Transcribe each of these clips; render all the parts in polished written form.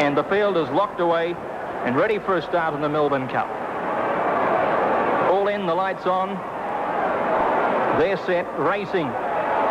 And the field is locked away and ready for a start in the Melbourne Cup. All in, the lights on. They're set, racing.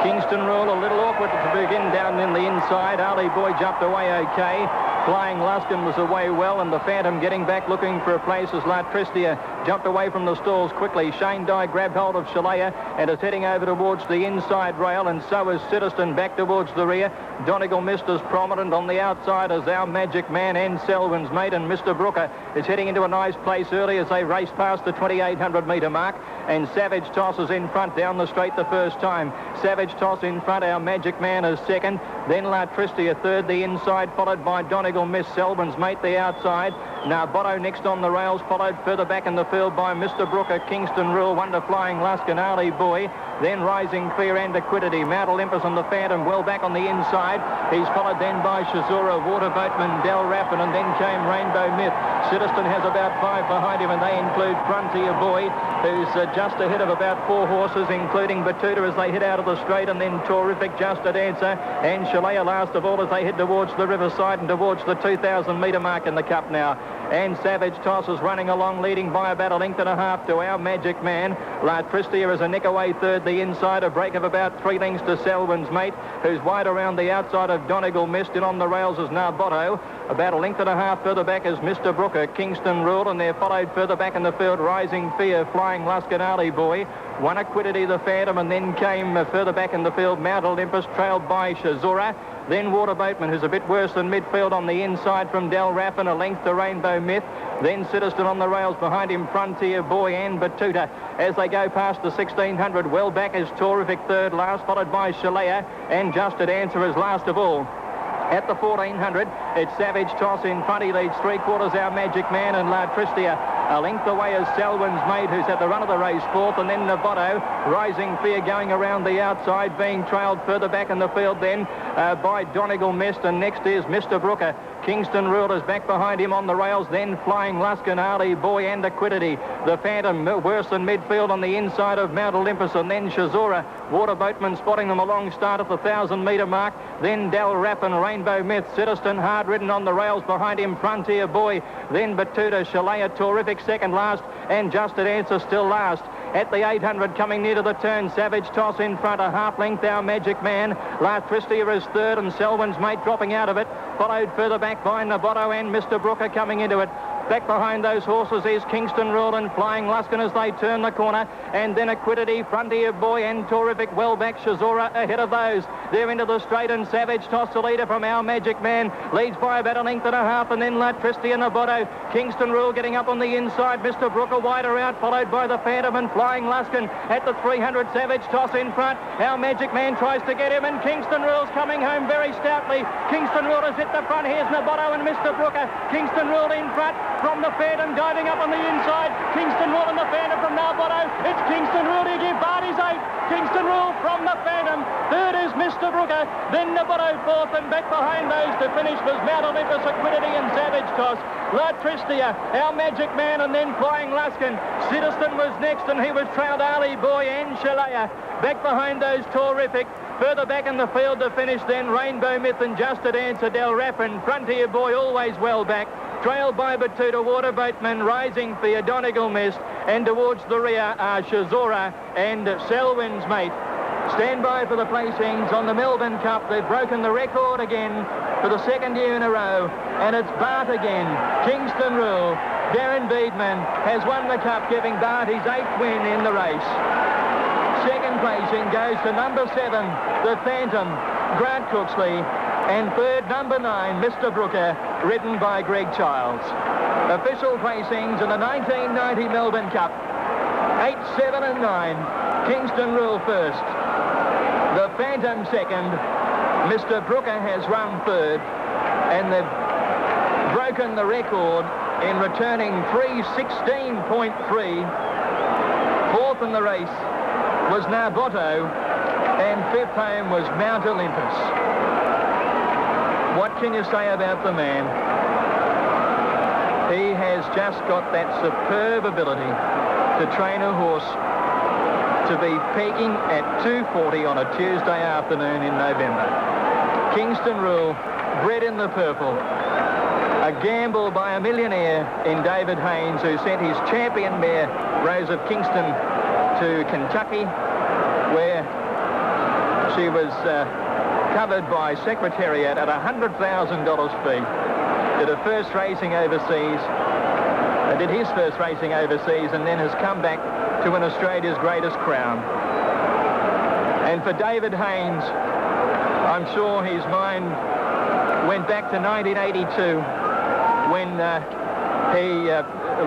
Kingston Rule a little awkward to begin down in the inside. Ali Boy jumped away okay. Flying Luskin was away well, and the Phantom getting back looking for a place as La Tristia jumped away from the stalls quickly. Shane Dye grabbed hold of Shalea and is heading over towards the inside rail, and so is Citizen back towards the rear. Donegal Mist is prominent on the outside as Our Magic Man and Selwyn's Mate, and Mr. Brooker is heading into a nice place early as they race past the 2,800 metre mark, and Savage Toss is in front down the straight the first time. Savage Toss in front, Our Magic Man is second, then La Tristia third, the inside, followed by Donegal Mist, Selwyn's Mate the outside. Now Botto next on the rails, followed further back in the field by Mr. Brooker, Kingston Rule, Wonder Flying Luskin, Ali Boy, then Rising Clear and Equidity. Mount Olympus and the Phantom well back on the inside. He's followed then by Shazura, Water Boatman, Del Raffin, and then came Rainbow Myth. Citizen has about 5 behind him, and they include Frontier Boy, who's just ahead of about 4 horses, including Batuta as they head out of the straight, and then Terrific, Just a Dancer, and Shalea last of all as they head towards the riverside and towards the 2,000 metre mark in the Cup now. And Savage Toss is running along, leading by about a length and a half to Our Magic Man. La Tristia is a nick away third, the inside, a break of about 3 lengths to Selwyn's Mate, who's wide around the outside of Donegal Mist, and on the rails is Narbotto. About a length and a half further back is Mr. Brooker, Kingston Rule, and they're followed further back in the field, Rising Fear, Flying Luskin, Ali Boy, One Equidity, the Phantom, and then came further back in the field, Mount Olympus, trailed by Shazura. Then Water Boatman, who's a bit worse than midfield on the inside from Del Raffin, a length to Rainbow Myth. Then Citizen on the rails behind him, Frontier Boy and Batuta. As they go past the 1,600, well back is Terrific third last, followed by Shalea, and Just a Dancer is last of all. At the 1,400, it's Savage Toss in front. He leads 3/4 Our Magic Man and La Tristia. A length away is Selwyn's Mate, who's at the run of the race fourth, and then Narbotto. Rising Fear going around the outside, being trailed further back in the field then by Donegal Mist, and next is Mr. Brooker. Kingston Rule is back behind him on the rails, then Flying Luskin, Ali Boy and Equidity. The Phantom worse than midfield on the inside of Mount Olympus, and then Shazura. Water Boatman spotting them along start at the 1,000 metre mark. Then Del Raffin, Rainbow Myth, Citizen hard ridden on the rails behind him, Frontier Boy. Then Batuta, Shalea, Terrific second last, and Just a Dancer still last. At the 800, coming near to the turn, Savage Toss in front, a half length Our Magic Man. La Tristia is third, and Selwyn's Mate dropping out of it. Followed further back by Narbotto and Mr. Brooker coming into it. Back behind those horses is Kingston Rule and Flying Luskin as they turn the corner, and then Equidity, Frontier Boy and Terrific well back. Shazura ahead of those. They're into the straight, and Savage Toss, the leader from Our Magic Man, leads by about a length and a half, and then La Tristia and Narbotto. Kingston Rule getting up on the inside, Mr. Brooker wider out, followed by the Phantom and Flying Luskin. At the 300, Savage Toss in front. Our Magic Man tries to get him, and Kingston Rule's coming home very stoutly. Kingston Rule is at the front. Here's Narbotto and Mr. Brooker. Kingston Rule in front from the Phantom, diving up on the inside. Kingston Rule and the Phantom from Narbotto. It's Kingston Rule to give Barty's 8. Kingston Rule from the Phantom. Third is Mr. Brooker. Then Narbotto fourth, and back behind those to finish was Mount Olympus, Equidity and Savage Toss. La Tristia, Our Magic Man, and then Flying Luskin. Citizen was next, and he was trailed Ali Boy and Shalea. Back behind those, Terrific. Further back in the field to finish then Rainbow Myth and Just a Dancer, Del Raffin. Frontier Boy always well back. Trailed by Batuta, Water Boatman, Rising Fear, Donegal Mist, and towards the rear are Shazura and Selwyn's Mate. Stand by for the placings on the Melbourne Cup. They've broken the record again for the second year in a row, and it's Bart again. Kingston Rule. Darren Beedman has won the Cup, giving Bart his 8th win in the race. Second placing goes to number 7, the Phantom, Grant Cooksley, and third, number 9, Mr. Brooker, ridden by Greg Childs. Official placings in the 1990 Melbourne Cup: 8, 7 and 9. Kingston Rule first. The Phantom second. Mr. Brooker has run third, and they've broken the record in returning 3:16.3. Fourth in the race was Narbotto, and fifth home was Mount Olympus. What can you say about the man? He has just got that superb ability to train a horse to be peaking at 2:40 on a Tuesday afternoon in November. Kingston Rule bred in the purple. A gamble by a millionaire in David Haynes, who sent his champion mare, Rose of Kingston, to Kentucky, where she was covered by Secretariat at $100,000 fee. Did her first racing overseas, did his first racing overseas, and then has come back to win Australia's greatest crown. And for David Haynes, I'm sure his mind went back to 1982 when he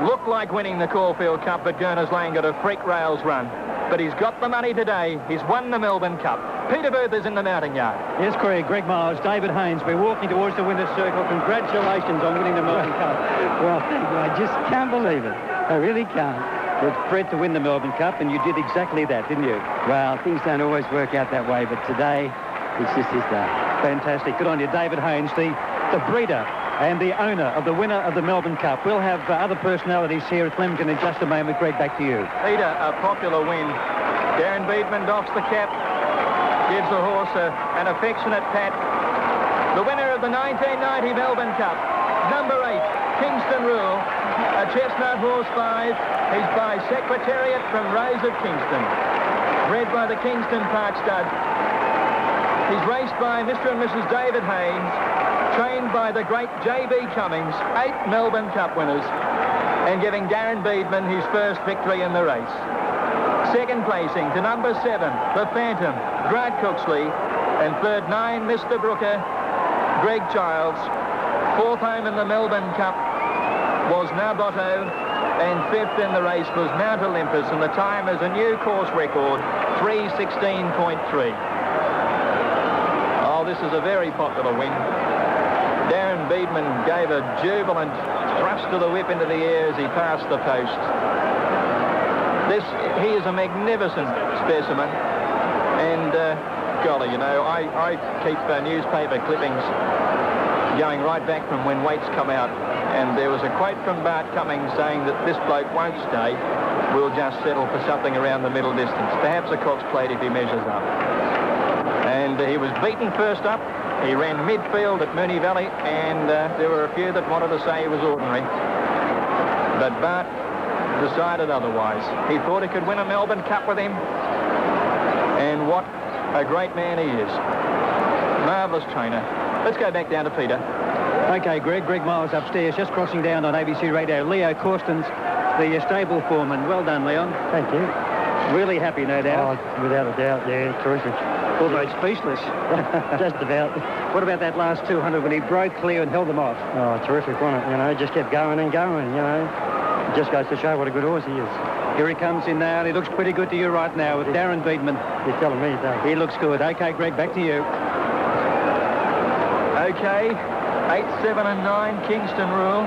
looked like winning the Caulfield Cup, but Gurners Lane got a freak rails run. But he's got the money today. He's won the Melbourne Cup. Peter Booth is in the mounting yard. Yes, Craig. Greg Miles, David Haynes. We're walking towards the winner's circle. Congratulations on winning the Melbourne Cup. Well, thank you. I just can't believe it. I really can't. It's bred to win the Melbourne Cup, and you did exactly that, didn't you? Well, things don't always work out that way, but today, it's just his day. Fantastic. Good on you, David Haynes, the breeder and the owner of the winner of the Melbourne Cup. We'll have other personalities here at Flemington in just a moment. Greg, back to you. Peter, a popular win. Darren Beedman doffs the cap, gives the horse an affectionate pat. The winner of the 1990 Melbourne Cup, number 8, Kingston Rule, a chestnut horse 5. He's by Secretariat from Rose of Kingston, bred by the Kingston Park Stud. He's raced by Mr. and Mrs. David Haynes, trained by the great J.B. Cummings, 8 Melbourne Cup winners, and giving Darren Beedman his first victory in the race. Second placing to number 7, the Phantom, Grant Cooksley, and third 9, Mr. Brooker, Greg Childs. Fourth home in the Melbourne Cup was Naboto, and fifth in the race was Mount Olympus, and the time is a new course record, 3:16.3. Oh, this is a very popular win. Darren Beedman gave a jubilant thrust of the whip into the air as he passed the post. He is a magnificent specimen, and golly, you know, I keep newspaper clippings going right back from when weights come out, and there was a quote from Bart Cummings saying that this bloke won't stay, we'll just settle for something around the middle distance, perhaps a Cox Plate if he measures up. And he was beaten first up. He ran midfield at Moonee Valley, and there were a few that wanted to say he was ordinary, but Bart decided otherwise. He thought he could win a Melbourne Cup with him, and what a great man he is. Marvellous trainer. Let's go back down to Peter. Okay, Greg Miles upstairs, just crossing down on ABC Radio. Leo Corstens, the stable foreman. Well done, Leon. Thank you. Really happy, no doubt. Oh, without a doubt, yeah, terrific. Almost speechless. Just about. What about that last 200 when he broke clear and held them off? Oh, terrific, wasn't it? You know, just kept going and going, you know. It just goes to show what a good horse he is. Here he comes in now, and he looks pretty good to you right now with Darren Beedman. You're telling me, Dave. He looks good. Okay, Greg, back to you. Okay, 8, 7 and 9, Kingston Rule.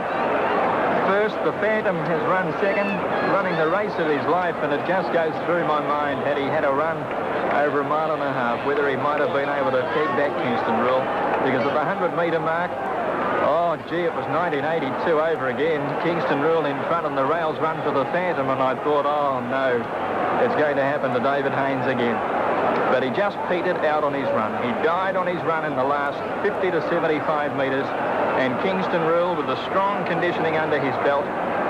First, the Phantom has run second, running the race of his life, and it just goes through my mind, had he had a run over 1.5 miles, whether he might have been able to peg back Kingston Rule, because at the 100-metre mark, oh, gee, it was 1982 over again. Kingston Rule in front and the rails run for the Phantom, and I thought, oh, no, it's going to happen to David Haynes again. But he just petered out on his run. He died on his run in the last 50 to 75 metres, and Kingston Rule, with the strong conditioning under his belt,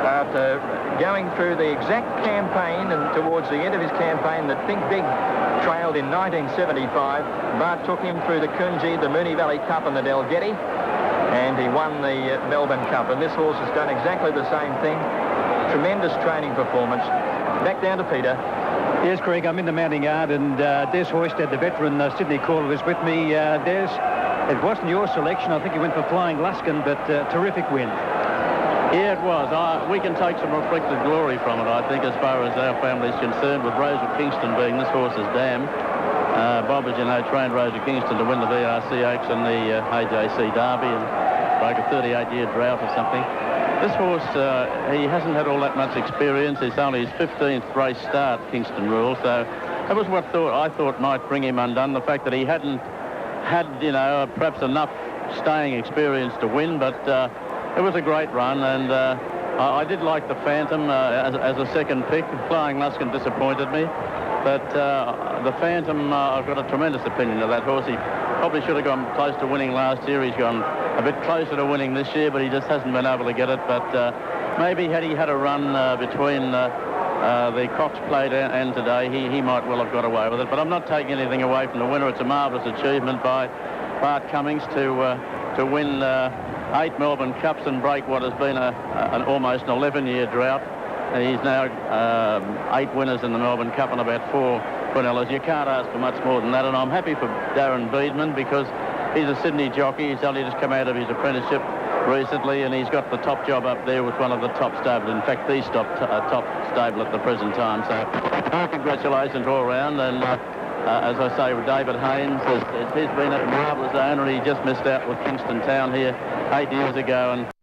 after going through the exact campaign and towards the end of his campaign that Think Big trailed in 1975, Bart took him through the Coogee, the Moonee Valley Cup and the Dalgety, and he won the Melbourne Cup. And this horse has done exactly the same thing. Tremendous training performance. Back down to Peter. Yes, Craig, I'm in the mounting yard, and Des Hoisted, the veteran Sydney caller, is with me. Des, it wasn't your selection. I think you went for Flying Luskin, but terrific win. Yeah, it was. We can take some reflected glory from it, I think, as far as our family is concerned, with Rose of Kingston being this horse's dam. Bob, as you know, trained Rose of Kingston to win the VRC Oaks and the AJC Derby and broke a 38-year drought or something. This horse, he hasn't had all that much experience. It's only his 15th race start, Kingston Rule, so that was what I thought might bring him undone, the fact that he hadn't had, you know, perhaps enough staying experience to win, but it was a great run, and I did like the Phantom as a second pick. Flying Luskin disappointed me, but the Phantom, I've got a tremendous opinion of that horse. Probably should have gone close to winning last year. He's gone a bit closer to winning this year, but he just hasn't been able to get it. But maybe had he had a run between the Cox Plate and today, he might well have got away with it. But I'm not taking anything away from the winner. It's a marvellous achievement by Bart Cummings to win 8 Melbourne Cups and break what has been an almost an 11-year drought. He's now 8 winners in the Melbourne Cup and about 4 Quinellas. You can't ask for much more than that, and I'm happy for Darren Beedman because he's a Sydney jockey. He's only just come out of his apprenticeship recently, and he's got the top job up there with one of the top stables. In fact, the top stable at the present time. So congratulations all round. And as I say, with David Haynes, he's been a marvellous owner. He just missed out with Kingston Town here 8 years ago, and